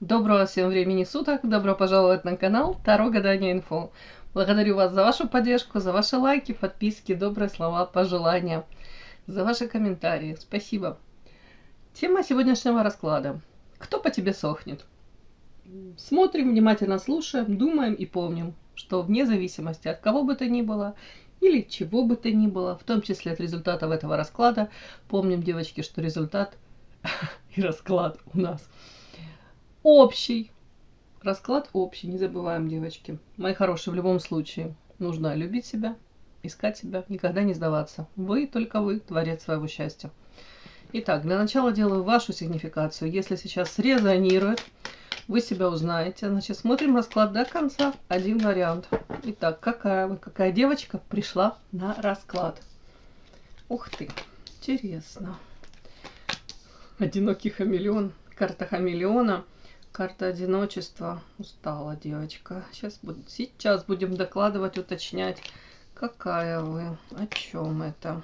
Доброго всем времени суток, добро пожаловать на канал Таро Гадание Инфо. Благодарю вас за вашу поддержку, за ваши лайки, подписки, добрые слова, пожелания, за ваши комментарии. Спасибо. Тема сегодняшнего расклада. Кто по тебе сохнет? Смотрим, внимательно слушаем, думаем и помним, что вне зависимости от кого бы то ни было или чего бы то ни было, в том числе от результатов этого расклада, помним, девочки, что результат и расклад у нас общий. Расклад общий, не забываем, девочки. Мои хорошие, в любом случае нужно любить себя, искать себя, никогда не сдаваться. Вы, только вы, творец своего счастья. Итак, для начала делаю вашу сигнификацию. Если сейчас срезонирует, вы себя узнаете. Значит, смотрим расклад до конца. Один вариант. Итак, какая девочка пришла на расклад? Ух ты, интересно. Одинокий хамелеон. Карта хамелеона. Карта одиночества. Устала девочка. Сейчас будем докладывать, уточнять, какая вы, о чем это.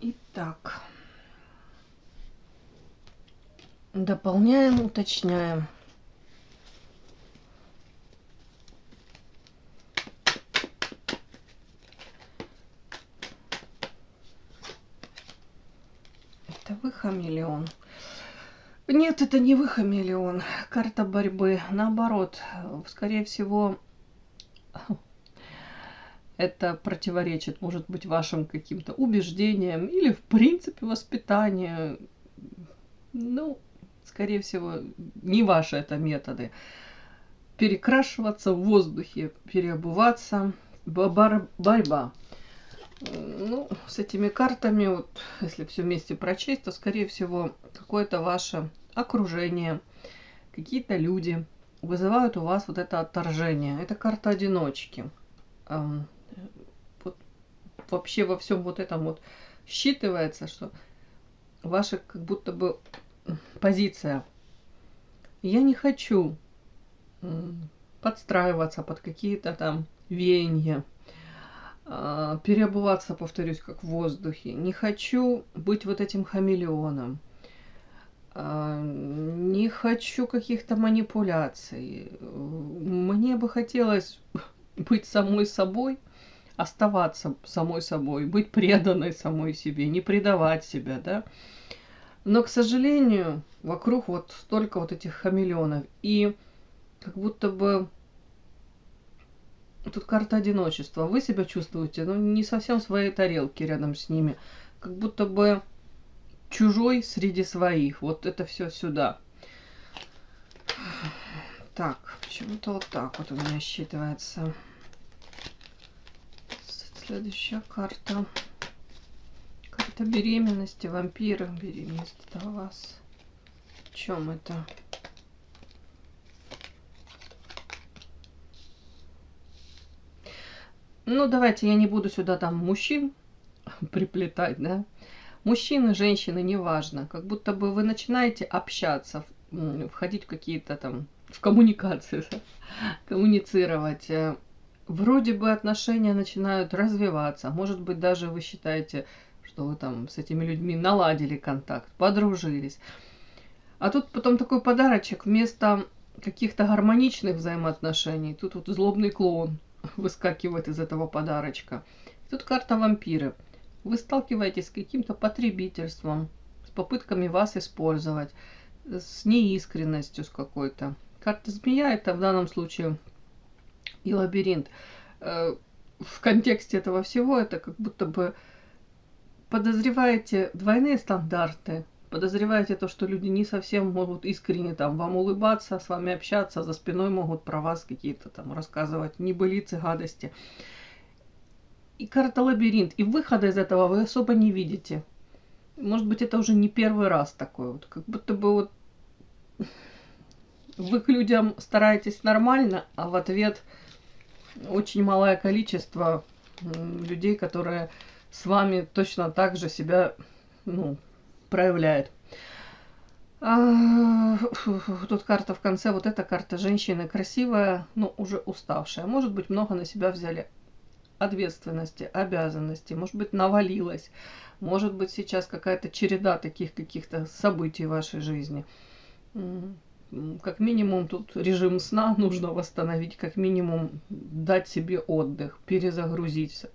Итак. Дополняем, уточняем. Это вы хамелеон? Нет, это не вы хамелеон. Карта борьбы. Наоборот, скорее всего, это противоречит, может быть, вашим каким-то убеждениям или, в принципе, воспитанию. Ну, скорее всего, не ваши это методы. Перекрашиваться в воздухе, переобуваться. Борьба. Ну, с этими картами, вот, если все вместе прочесть, то, скорее всего, какое-то ваше окружение, какие-то люди вызывают у вас вот это отторжение. Это карта одиночки. Вот, вообще во всем вот этом вот считывается, что ваша как будто бы позиция. Я не хочу подстраиваться под какие-то там веяния. Переобуваться, повторюсь, как в воздухе. Не хочу быть вот этим хамелеоном. Не хочу каких-то манипуляций. Мне бы хотелось быть самой собой, оставаться самой собой, быть преданной самой себе, не предавать себя, да. Но, к сожалению, вокруг вот столько вот этих хамелеонов. И как будто бы тут карта одиночества. Вы себя чувствуете, ну, не совсем в своей тарелке рядом с ними. Как будто бы чужой среди своих. Вот это все сюда. Так, почему-то вот так вот у меня считывается. Следующая карта. Карта беременности, вампира. Беременность это у вас. В чем это? Ну, давайте я не буду сюда там мужчин приплетать, да. Мужчины, женщины, неважно. Как будто бы вы начинаете общаться, входить в какие-то там, в коммуникации, коммуницировать. Вроде бы отношения начинают развиваться. Может быть, даже вы считаете, что вы там с этими людьми наладили контакт, подружились. А тут потом такой подарочек вместо каких-то гармоничных взаимоотношений. Тут вот злобный клоун выскакивает из этого подарочка. Тут карта вампиры. Вы сталкиваетесь с каким-то потребительством, с попытками вас использовать, с неискренностью с какой-то. Карта змея это в данном случае и лабиринт. В контексте этого всего это как будто бы подозреваете двойные стандарты, подозреваете то, что люди не совсем могут искренне там вам улыбаться, с вами общаться, за спиной могут про вас какие-то там рассказывать небылицы, гадости. И карта лабиринт. И выхода из этого вы особо не видите. Может быть, это уже не первый раз такое. Вот, как будто бы вот вы к людям стараетесь нормально, а в ответ очень малое количество людей, которые с вами точно так же себя проявляют. Тут карта в конце, вот эта карта женщины красивая, но уже уставшая. Может быть, много на себя взяли ответственности, обязанностей, может быть, навалилось, может быть, сейчас какая-то череда таких каких-то событий в вашей жизни. Как минимум тут режим сна нужно восстановить, как минимум дать себе отдых, перезагрузить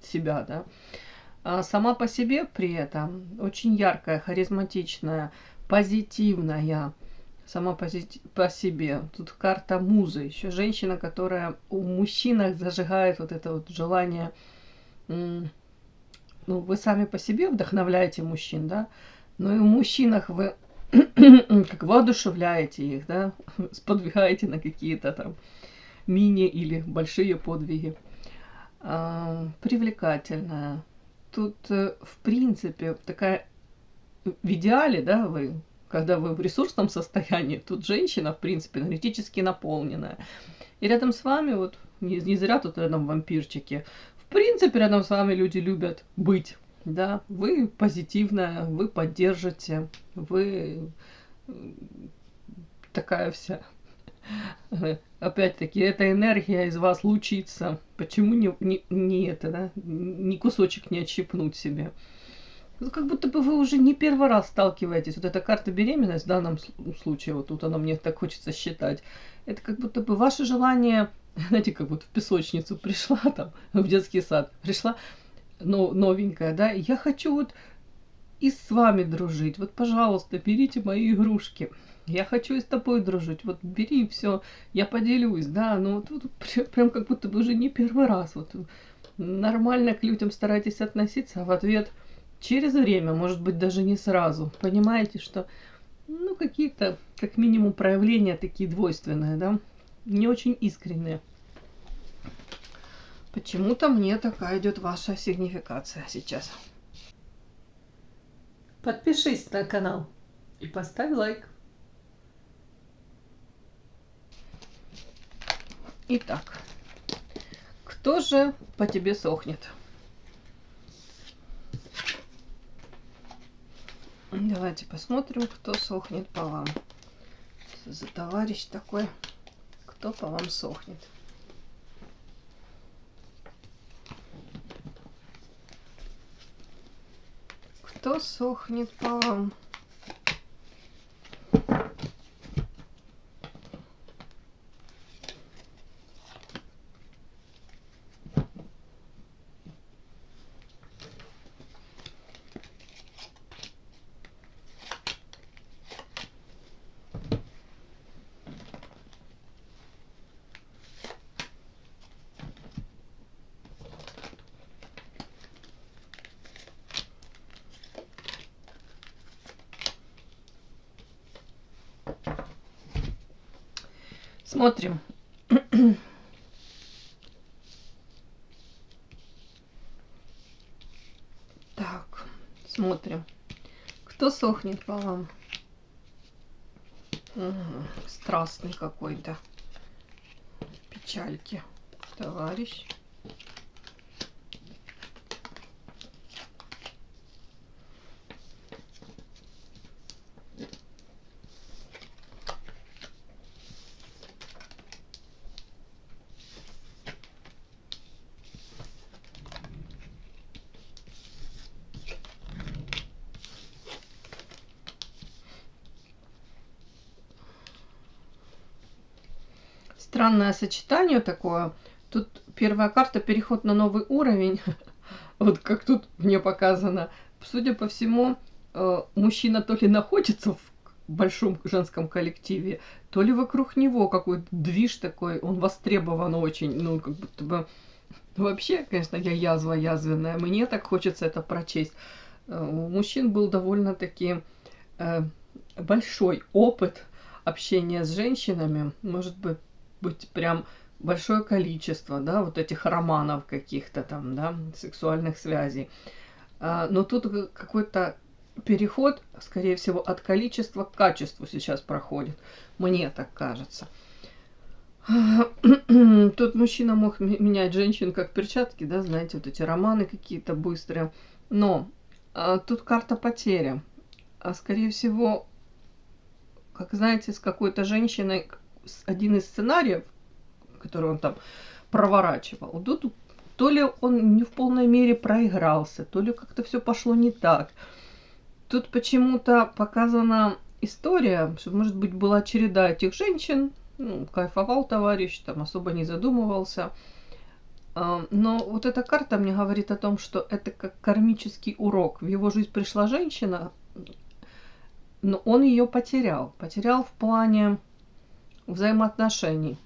себя, да. А сама по себе при этом очень яркая, харизматичная, позитивная, сама по себе. Тут карта музы, еще женщина, которая у мужчинах зажигает вот это вот желание. Ну, вы сами по себе вдохновляете мужчин, да, но и в мужчинах вы как воодушевляете их, да, сподвигаете на какие-то там мини или большие подвиги. Привлекательная. Тут, в принципе, такая в идеале, да, вы, когда вы в ресурсном состоянии, тут женщина, в принципе, энергетически наполненная. И рядом с вами, вот, не зря тут рядом вампирчики, в принципе, рядом с вами люди любят быть. Да, вы позитивная, вы поддержите, вы такая вся. Опять-таки, эта энергия из вас лучится. Почему не это, да? Ни кусочек не отщипнуть себе. Как будто бы вы уже не первый раз сталкиваетесь. Вот эта карта беременность в данном случае, вот тут она мне так хочется считать. Это как будто бы ваше желание, знаете, как вот в песочницу пришла там, в детский сад, пришла новенькая, да, я хочу вот и с вами дружить. Вот, пожалуйста, берите мои игрушки. Я хочу и с тобой дружить. Вот бери все, я поделюсь, да. Но вот прям как будто бы уже не первый раз. Вот нормально к людям старайтесь относиться, а в ответ через время, может быть, даже не сразу. Понимаете, что ну какие-то, как минимум, проявления такие двойственные, да, не очень искренние. Почему-то мне такая идет ваша сигнификация сейчас. Подпишись на канал и поставь лайк. Итак, кто же по тебе сохнет? Давайте посмотрим, кто сохнет по вам. За товарищ такой, кто по вам сохнет. Кто сохнет по вам? Смотрим. Так, смотрим. Кто сохнет по вам? Страстный какой-то. Печальки. Товарищ. Странное сочетание такое. Тут первая карта переход на новый уровень. Вот как тут мне показано. Судя по всему, мужчина то ли находится в большом женском коллективе, то ли вокруг него какой-то движ такой, он востребован очень, ну, как будто бы... Вообще, конечно, я язва язвенная, мне так хочется это прочесть. У мужчин был довольно-таки большой опыт общения с женщинами, может быть прям большое количество, да, вот этих романов каких-то там, да, сексуальных связей. Но тут какой-то переход, скорее всего, от количества к качеству сейчас проходит. Мне так кажется. Тут мужчина мог менять женщин как перчатки, да, знаете, вот эти романы какие-то быстрые. Но тут карта потери. Скорее всего, как знаете, с какой-то женщиной один из сценариев, который он там проворачивал, тут то ли он не в полной мере проигрался, то ли как-то все пошло не так. Тут почему-то показана история, что, может быть, была череда этих женщин, ну, кайфовал товарищ, там особо не задумывался. Но вот эта карта мне говорит о том, что это как кармический урок. В его жизнь пришла женщина, но он ее потерял. Потерял в плане взаимоотношений.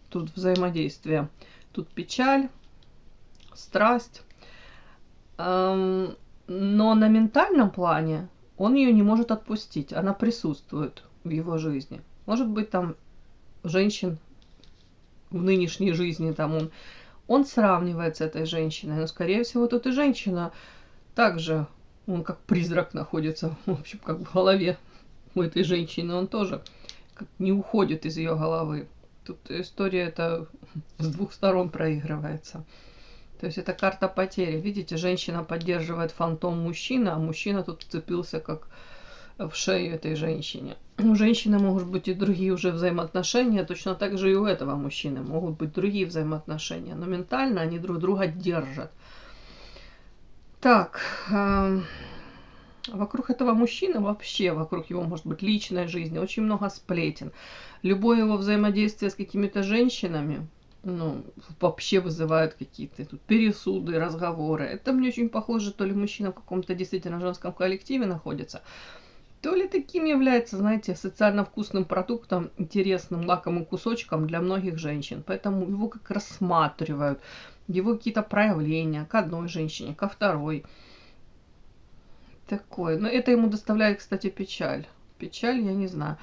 Тут взаимодействие. Тут печаль, страсть. Но на ментальном плане он ее не может отпустить. Она присутствует в его жизни. Может быть, там женщин в нынешней жизни там он сравнивает с этой женщиной. Но, скорее всего, тут и женщина также, он как призрак находится, в общем, как в голове у этой женщины. Он тоже как не уходит из ее головы. Тут история эта с двух сторон проигрывается. То есть это карта потери. Видите, женщина поддерживает фантом мужчины, а мужчина тут вцепился как в шею этой женщине. У женщины могут быть и другие уже взаимоотношения, точно так же и у этого мужчины могут быть другие взаимоотношения, но ментально они друг друга держат. Так, вокруг этого мужчины, вообще вокруг его, может быть, личной жизни очень много сплетен. Любое его взаимодействие с какими-то женщинами, ну, вообще вызывает какие-то тут пересуды, разговоры. Это мне очень похоже, то ли мужчина в каком-то действительно женском коллективе находится, то ли таким является, знаете, социально вкусным продуктом, интересным, лакомым кусочком для многих женщин. Поэтому его как рассматривают, его какие-то проявления к одной женщине, ко второй. Такое. Но это ему доставляет, кстати, печаль. Печаль, я не знаю.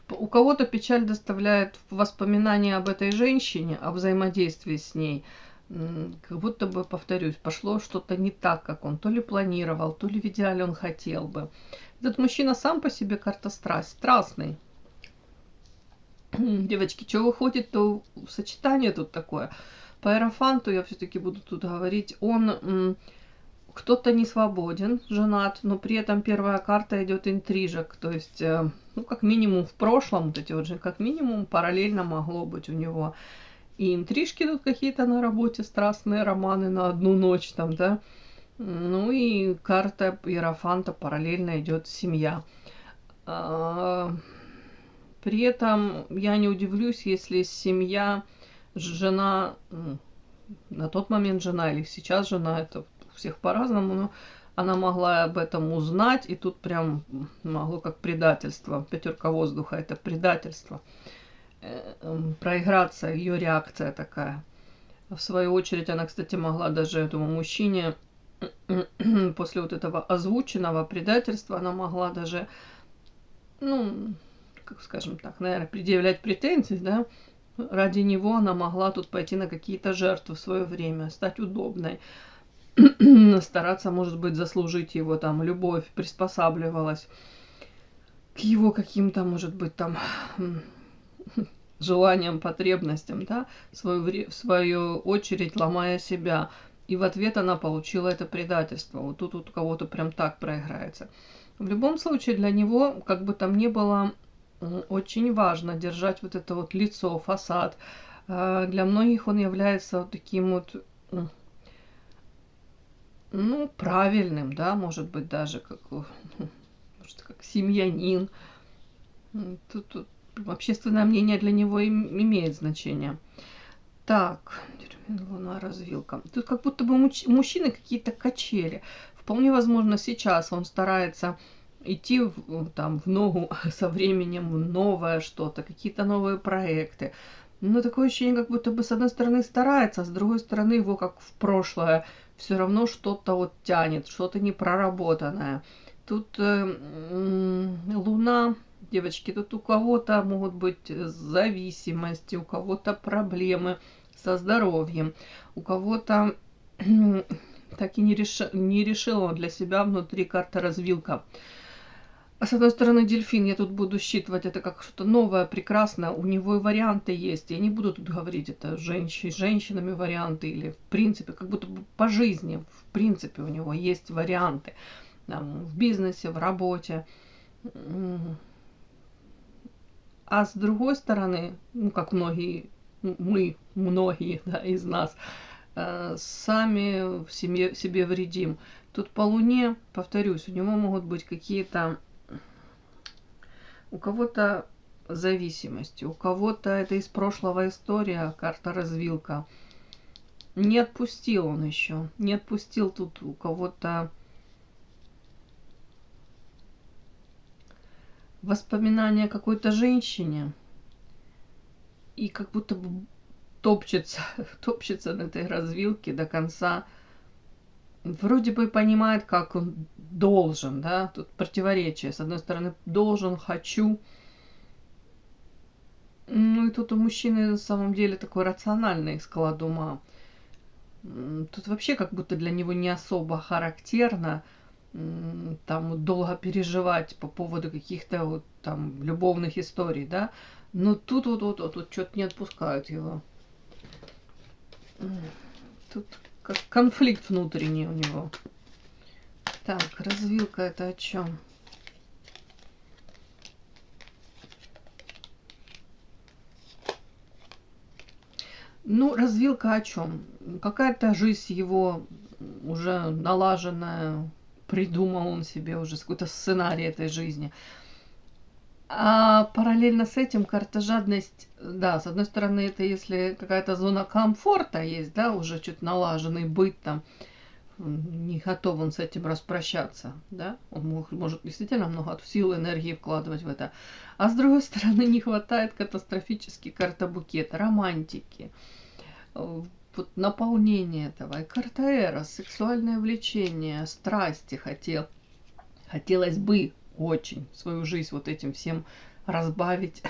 У кого-то печаль доставляет воспоминания об этой женщине, о взаимодействии с ней. Как будто бы, повторюсь, пошло что-то не так, как он то ли планировал, то ли в идеале он хотел бы. Этот мужчина сам по себе карта страсть, страстный. Девочки, что выходит, то сочетание тут такое. По Иерофанту я все-таки буду тут говорить, он кто-то не свободен, женат, но при этом первая карта идет интрижек, то есть, ну, как минимум в прошлом, вот эти вот же, как минимум параллельно могло быть у него и интрижки тут какие-то на работе, страстные романы на одну ночь там, да. Ну и карта Иерофанта параллельно идет семья. При этом я не удивлюсь, если семья, жена, на тот момент жена или сейчас жена, это у всех по-разному, но она могла об этом узнать, и тут прям могло как предательство. Пятерка воздуха – это предательство. Проиграться, ее реакция такая. В свою очередь, она, кстати, могла даже этому мужчине после вот этого озвученного предательства, она могла даже, ну, как скажем так, наверное, предъявлять претензии, да, ради него она могла тут пойти на какие-то жертвы в свое время, стать удобной, стараться, может быть, заслужить его там любовь, приспосабливалась к его каким-то, может быть, там желаниям, потребностям, да, в свою очередь ломая себя. И в ответ она получила это предательство. Вот тут вот у кого-то прям так проиграется. В любом случае для него, как бы там ни было, очень важно держать вот это вот лицо, фасад. Для многих он является вот таким вот, ну, правильным, да, может быть, даже как, может, как семьянин. Тут общественное мнение для него имеет значение. Так, луна, развилка. Тут как будто бы мужчины какие-то качели. Вполне возможно, сейчас он старается идти в ногу со временем, в новое что-то, какие-то новые проекты. Но такое ощущение, как будто бы с одной стороны старается, а с другой стороны его, как в прошлое, все равно что-то вот тянет, что-то непроработанное. Тут луна, девочки, тут у кого-то могут быть зависимости, у кого-то проблемы со здоровьем, у кого-то так и не решил он для себя внутри карта развилка. А с одной стороны, дельфин, я тут буду считывать это как что-то новое, прекрасное, у него и варианты есть. Я не буду тут говорить, это женщинами варианты или в принципе, как будто бы по жизни, в принципе, у него есть варианты. Там, в бизнесе, в работе. А с другой стороны, ну, как многие, да, из нас, сами в себе вредим. Тут по Луне, повторюсь, у него могут быть какие-то, у кого-то зависимости, у кого-то это из прошлого история, карта развилка. Не отпустил он еще, не отпустил тут у кого-то воспоминания о какой-то женщине, и как будто бы топчется, топчется на этой развилке до конца. Вроде бы понимает, как он должен, да, тут противоречие. С одной стороны, должен, хочу. Ну и тут у мужчины на самом деле такой рациональный склад ума. Тут вообще как будто для него не особо характерно там долго переживать по поводу каких-то вот там любовных историй, да. Но тут вот что-то не отпускают его. Тут как конфликт внутренний у него. Так, развилка это о чем? Ну, развилка о чем? Какая-то жизнь его уже налаженная, придумал он себе уже какой-то сценарий этой жизни. А параллельно с этим карта жадность, да, с одной стороны, это если какая-то зона комфорта есть, да, уже чуть налаженный быт там, не готов он с этим распрощаться, да, он может действительно много сил, энергии вкладывать в это. А с другой стороны, не хватает катастрофически карта букета, романтики, вот наполнение этого, и карта Эрос, сексуальное влечение, страсти хотелось бы очень свою жизнь вот этим всем разбавить,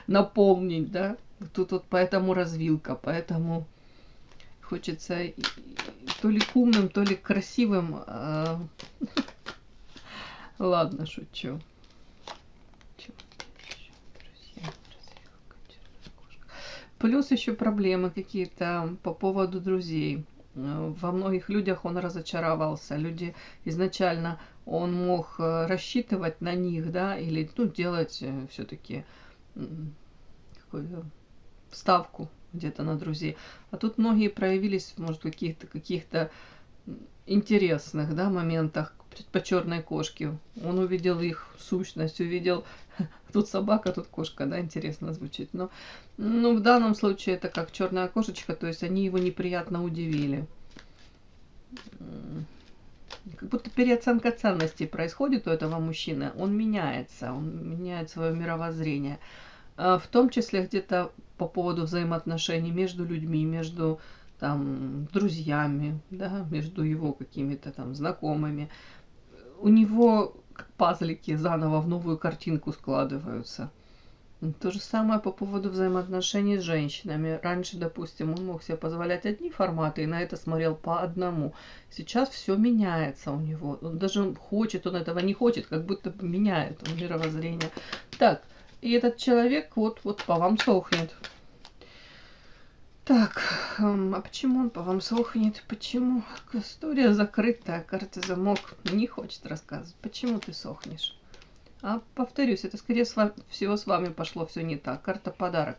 наполнить, да. Тут вот поэтому развилка, поэтому хочется то ли умным, то ли красивым. Ладно, шучу. Плюс еще проблемы какие-то по поводу друзей. Во многих людях он разочаровался. Люди изначально он мог рассчитывать на них, да, или ну, делать все-таки какую-то ставку где-то на друзей. А тут многие проявились, может, в каких-то интересных, да, моментах по черной кошке. Он увидел их сущность, увидел тут собака, тут кошка, да, интересно звучит. Но ну, в данном случае это как черная кошечка, то есть они его неприятно удивили. Как будто переоценка ценностей происходит у этого мужчины. Он меняет свое мировоззрение. В том числе где-то по поводу взаимоотношений между людьми, между там друзьями, да, между его какими-то там знакомыми. У него как пазлики заново в новую картинку складываются. То же самое по поводу взаимоотношений с женщинами. Раньше, допустим, он мог себе позволять одни форматы и на это смотрел по одному. Сейчас все меняется у него. Он даже хочет, он этого не хочет, как будто бы меняет он мировоззрение. Так, и этот человек вот по вам сохнет. Так, а почему он по вам сохнет? Почему? История закрытая, карта замок не хочет рассказывать. Почему ты сохнешь? А повторюсь, это скорее всего с вами пошло все не так. Карта подарок.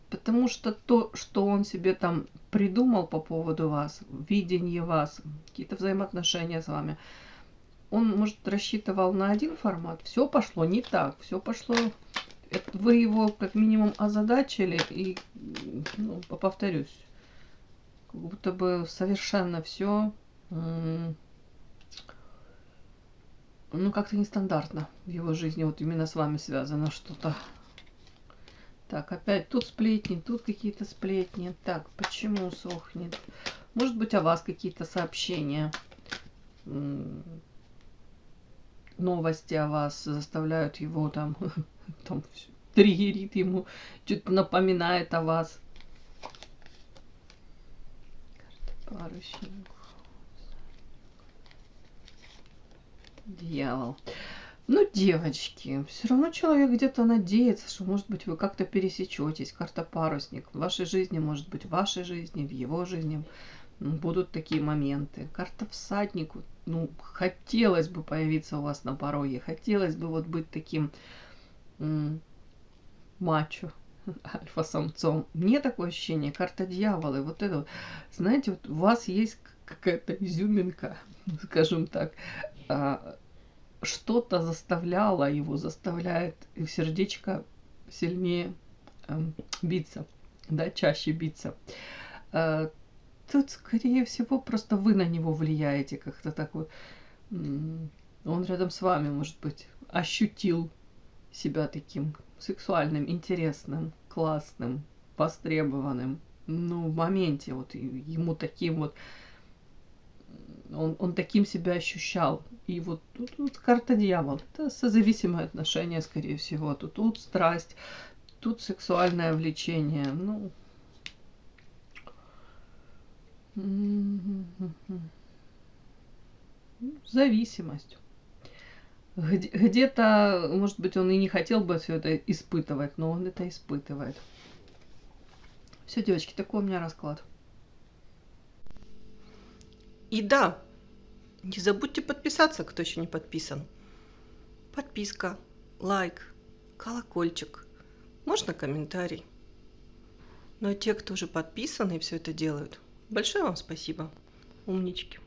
Потому что то, что он себе там придумал по поводу вас, видение вас, какие-то взаимоотношения с вами, он, может, рассчитывал на один формат. Все пошло не так. Все пошло... Вы его как минимум озадачили и, ну, повторюсь, как будто бы совершенно все, ну, как-то нестандартно в его жизни, вот именно с вами связано что-то. Так, опять тут сплетни, тут какие-то сплетни. Так, почему сохнет? Может быть, о вас какие-то сообщения, новости о вас заставляют его там... там триггерит ему, что-то напоминает о вас. Карта парусник. Дьявол. Ну, девочки, все равно человек где-то надеется, что, может быть, вы как-то пересечетесь. Карта парусник. В вашей жизни, может быть, в вашей жизни, в его жизни будут такие моменты. Карта всадник. Ну, хотелось бы появиться у вас на пороге. Хотелось бы вот быть таким... мачо, альфа-самцом. Мне такое ощущение, карта дьявола, и вот это вот, знаете, вот у вас есть какая-то изюминка, скажем так, что-то заставляло его, заставляет сердечко сильнее биться, да, чаще биться. Тут, скорее всего, просто вы на него влияете как-то так вот. Он рядом с вами, может быть, ощутил себя таким сексуальным, интересным, классным, востребованным. Ну, в моменте вот ему таким вот, он таким себя ощущал. И вот тут карта дьявол. Это созависимое отношение, скорее всего. Тут страсть, тут сексуальное влечение. Ну, зависимость. Где-то, может быть, он и не хотел бы все это испытывать, но он это испытывает. Все, девочки, такой у меня расклад. И да, не забудьте подписаться, кто еще не подписан. Подписка, лайк, колокольчик, можно комментарий. Ну а те, кто уже подписаны и все это делают, большое вам спасибо, умнички.